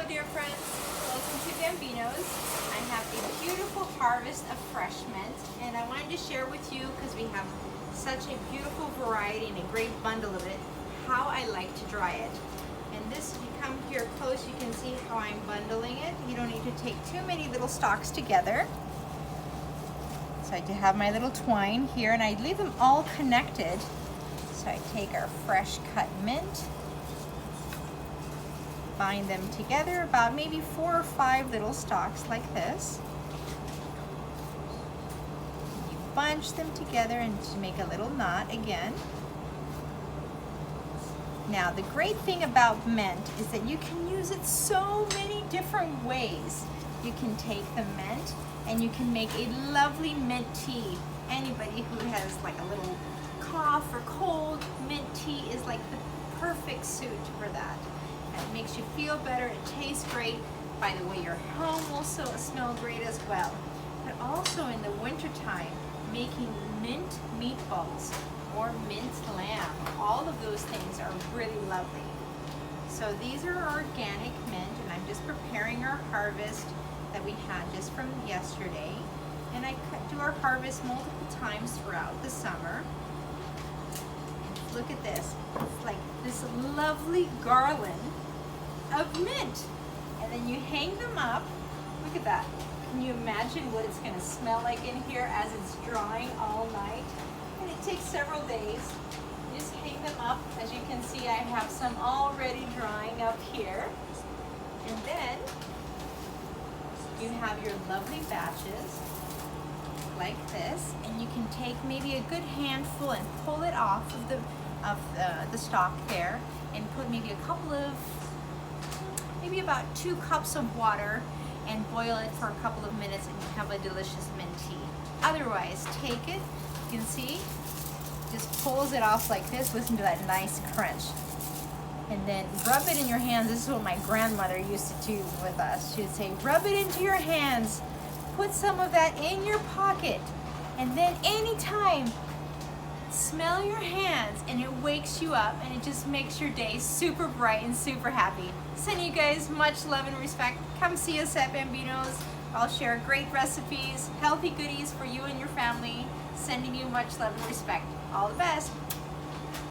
dear friends, welcome to Bambinos. I have a beautiful harvest of fresh mint, and I wanted to share with you, because we have such a beautiful variety and a great bundle of it, how I like to dry it. And this, if you come here close, you can see how I'm bundling it. You don't need to take too many little stalks together. So I do have my little twine here, and I leave them all connected. So I take our fresh cut mint, bind them together, about maybe 4 or 5 little stalks like this. You bunch them together and to make a little knot again. Now the great thing about mint is that you can use it so many different ways. You can take the mint and you can make a lovely mint tea. Anybody who has like a little cough or cold, mint tea is like the perfect suit for that. It makes you feel better, it tastes great. By the way, your home will smell great as well. But also in the wintertime, making mint meatballs or mint lamb, all of those things are really lovely. So these are organic mint, and I'm just preparing our harvest that we had just from yesterday. And I do our harvest multiple times throughout the summer. And look at this, it's like this lovely garland of mint, and then you hang them up. Look at that. Can you imagine what it's going to smell like in here as it's drying all night? And it takes several days. You just hang them up. As you can see, I have some already drying up here, and then you have your lovely batches like this, and you can take maybe a good handful and pull it off of the stalk there, and put maybe a couple of maybe about 2 cups of water and boil it for a couple of minutes, and you have a delicious mint tea. Otherwise, take it, you can see, just pulls it off like this. Listen to that nice crunch. And then rub it in your hands. This is what my grandmother used to do with us. She would say, rub it into your hands, put some of that in your pocket, and then anytime, smell your hands, and it wakes you up, and it just makes your day super bright and super happy. Sending you guys much love and respect. Come see us at Bambinos. I'll share great recipes, healthy goodies for you and your family. Sending you much love and respect. All the best.